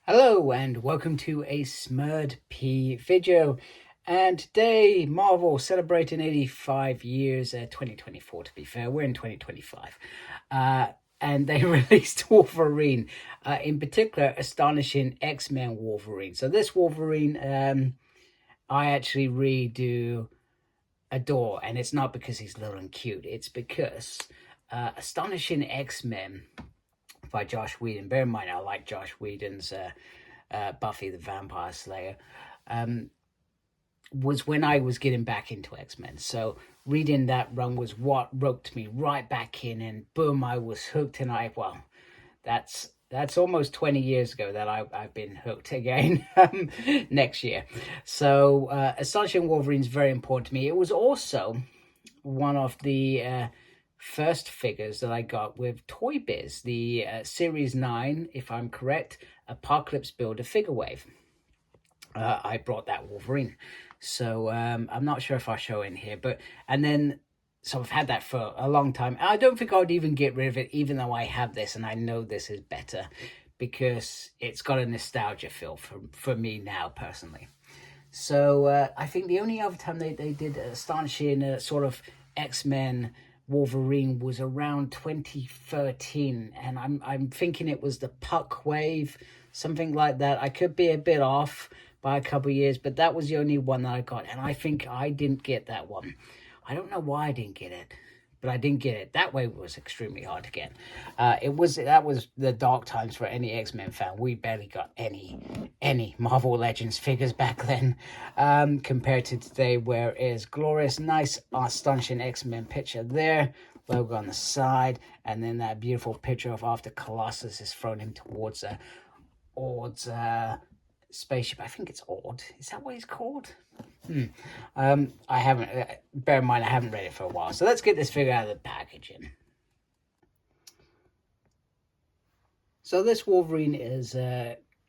Hello and welcome to a smerdp video, and today Marvel celebrating 85 years, 2024 to be fair, we're in 2025, and they released Wolverine, in particular Astonishing X-Men Wolverine. So this Wolverine, I actually really do adore, and it's not because he's little and cute, it's because Astonishing X-Men by Josh Whedon. Bear in mind, I like Josh Whedon's Buffy the Vampire Slayer, was when I was getting back into X-Men. So reading that run was what roped me right back in, and boom, I was hooked. And that's almost 20 years ago that I've been hooked again next year. So Astonishing Wolverine is very important to me. It was also one of the first figures that I got with Toy Biz, the Series 9, if I'm correct, Apocalypse Builder figure wave. I brought that Wolverine. So I'm not sure if I'll show in here, so I've had that for a long time. I don't think I would even get rid of it, even though I have this, and I know this is better, because it's got a nostalgia feel for me now, personally. So I think the only other time they did astonishing sort of X-Men Wolverine was around 2013, and I'm thinking it was the Puck Wave, something like that. I could be a bit off by a couple of years, but that was the only one that I got, and I think I didn't get that one. I don't know why I didn't get it, but I didn't get it. That wave was extremely hard to get. That was the dark times for any X-Men fan. We barely got any Marvel Legends figures back then, compared to today, where it is glorious, nice, astonishing X-Men picture there, logo on the side, and then that beautiful picture of after Colossus is thrown him towards Ord's spaceship. I think it's Ord. Is that what he's called? I haven't, bear in mind, I haven't read it for a while. So let's get this figure out of the packaging. So this Wolverine is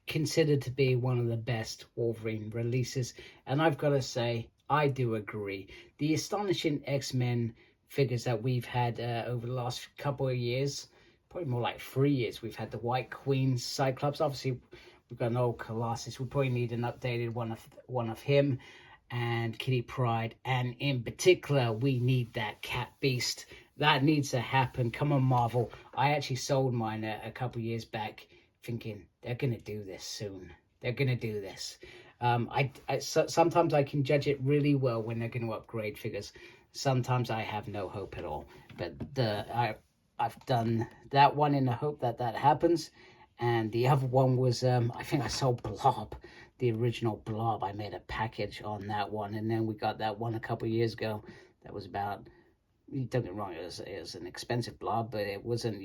considered to be one of the best Wolverine releases, and I've got to say, I do agree. The Astonishing X-Men figures that we've had over the last couple of years, probably more like 3 years, we've had the White Queen, Cyclops. Obviously, we've got an old Colossus. We probably need an updated one of him, and Kitty Pryde, and in particular, we need that Cat Beast. That needs to happen. Come on, Marvel. I actually sold mine a couple years back, thinking they're gonna do this soon. They're gonna do this. Sometimes I can judge it really well when they're going to upgrade figures. Sometimes I have no hope at all. But I've done that one in the hope that happens. And the other one was, I think I sold Blob, the original Blob. I made a package on that one, and then we got that one a couple years ago. That was about, don't get me wrong, it was an expensive Blob, but it wasn't,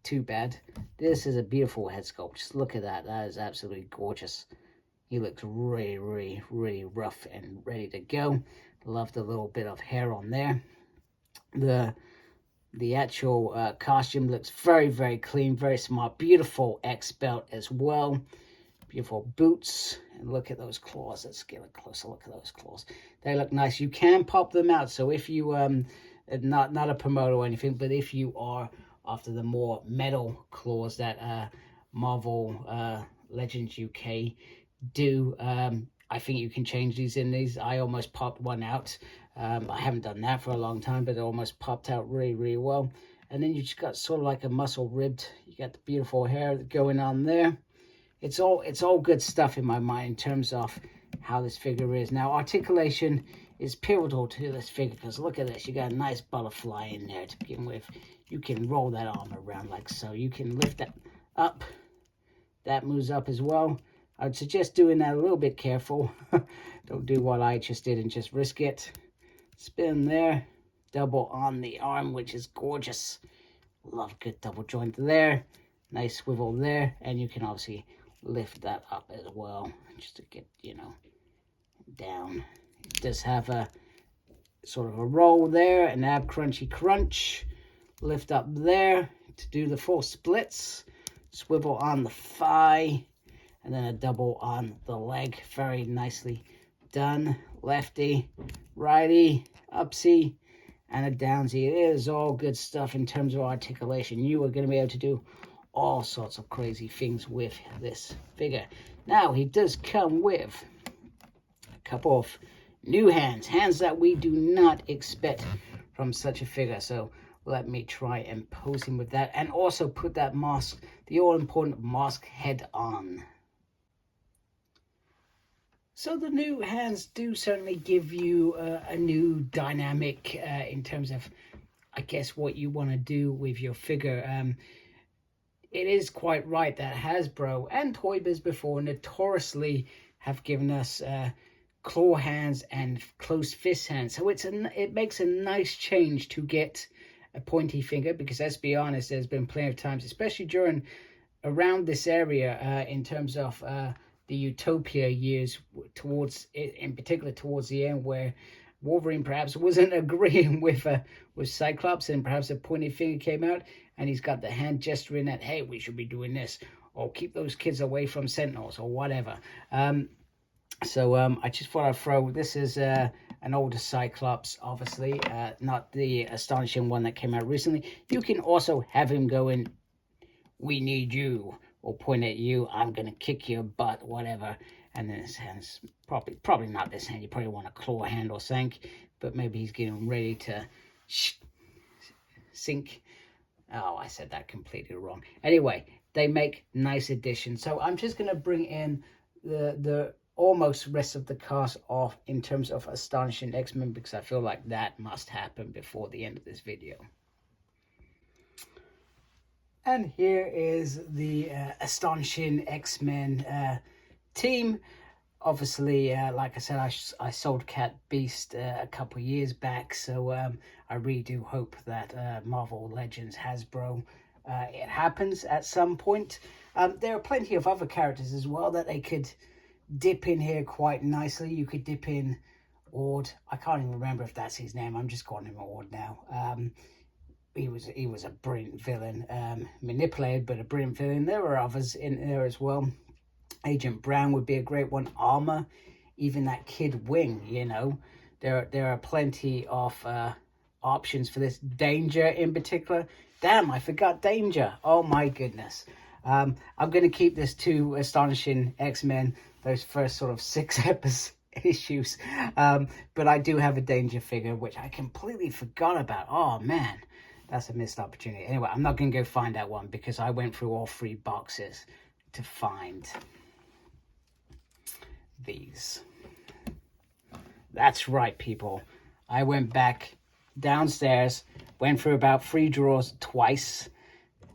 too bad. This is a beautiful head sculpt. Just look at that. That is absolutely gorgeous. He looks really, really, really rough and ready to go. Love the little bit of hair on there. The actual costume looks very, very clean, very smart. Beautiful X belt as well. Beautiful boots. And look at those claws. Let's get a closer look at those claws. They look nice. You can pop them out. So if you, not a promoter or anything, but if you are after the more metal claws that Marvel Legends UK do, I think you can change these in these. I almost popped one out. I haven't done that for a long time, but it almost popped out really, really well. And then you just got sort of like a muscle ribbed. You got the beautiful hair going on there. It's all good stuff in my mind in terms of how this figure is. Now, articulation is pivotal to this figure, because look at this. You got a nice butterfly in there to begin with. You can roll that arm around like so. You can lift that up. That moves up as well. I'd suggest doing that a little bit careful. Don't do what I just did and just risk it. Spin there. Double on the arm, which is gorgeous. Love good double joint there. Nice swivel there. And you can obviously lift that up as well, just to get, down. It does have a sort of a roll there, an ab crunchy crunch. Lift up there to do the full splits. Swivel on the thigh. And then a double on the leg. Very nicely done. Lefty, righty, upsy, and a downsy. It is all good stuff in terms of articulation. You are going to be able to do all sorts of crazy things with this figure. Now, he does come with a couple of new hands that we do not expect from such a figure. So let me try and pose him with that, and also put that mask, the all-important mask head on. So the new hands do certainly give you a new dynamic in terms of, I guess, what you want to do with your figure. It is quite right that Hasbro and Toy Biz before notoriously have given us claw hands and closed fist hands. So it makes a nice change to get a pointy finger, because let's be honest, there's been plenty of times, especially around this area, in terms of the Utopia years, in particular towards the end, where Wolverine perhaps wasn't agreeing with Cyclops, and perhaps a pointed finger came out, and he's got the hand gesturing that, hey, we should be doing this, or keep those kids away from Sentinels, or whatever. So I just thought I'd throw, this is an older Cyclops, obviously, not the Astonishing one that came out recently. You can also have him going, we need you, or point at you, I'm gonna kick your butt, whatever. And then his hand's probably not this hand, you probably want a claw hand or something, but maybe he's getting ready to sink. Oh, I said that completely wrong. Anyway, they make nice additions. So I'm just gonna bring in the almost rest of the cast off in terms of Astonishing X-Men, because I feel like that must happen before the end of this video. And here is the Astonishing X-Men team. Obviously, like I said, I sold Cat Beast a couple of years back, so I really do hope that Marvel Legends Hasbro, it happens at some point. There are plenty of other characters as well that they could dip in here quite nicely. You could dip in Ord. I can't even remember if that's his name. I'm just calling him Ord now. He was a brilliant villain, manipulated, but a brilliant villain. There were others in there as well. Agent Brown would be a great one. Armor, even that Kid Wing. You know, there are plenty of options for this. Danger in particular. Damn, I forgot Danger. Oh my goodness. I'm going to keep this to Astonishing X-Men, those first sort of 6 issues. But I do have a Danger figure, which I completely forgot about. Oh man. That's a missed opportunity. Anyway, I'm not going to go find that one, because I went through all 3 boxes to find these. That's right, people. I went back downstairs, went through about 3 drawers twice,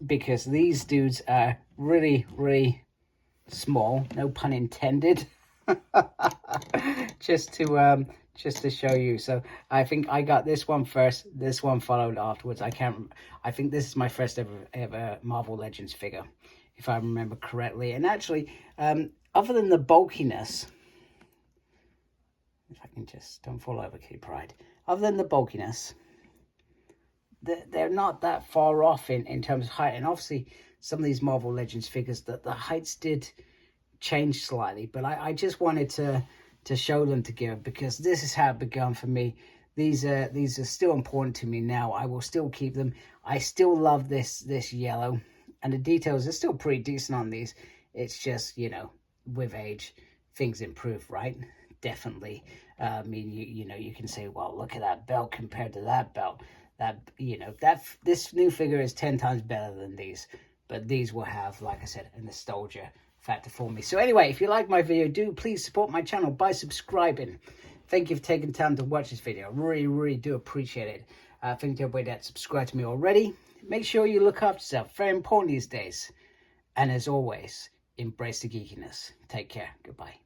because these dudes are really, really small. No pun intended. Just to show you. So I think I got this one first, this one followed afterwards. I think this is my first ever Marvel Legends figure, if I remember correctly. And actually, other than the bulkiness, if I can just, don't fall over, Kitty Pride. Other than the bulkiness, they're not that far off in terms of height. And obviously, some of these Marvel Legends figures, that the heights did change slightly, but I just wanted to show them together, because this is how it began for me. These are still important to me now. I will still keep them. I still love this yellow, and the details are still pretty decent on these. It's just, you know, with age, things improve, right? Definitely. I mean, you can say, well, look at that belt compared to that belt. That, you know, this new figure is 10 times better than these, but these will have, like I said, a nostalgia factor for me. So anyway, if you like my video, do please support my channel by subscribing. Thank you for taking time to watch this video. I really, really do appreciate it. Thank you everybody that subscribed to me already. Make sure you look after yourself. Very important these days. And as always, embrace the geekiness. Take care. Goodbye.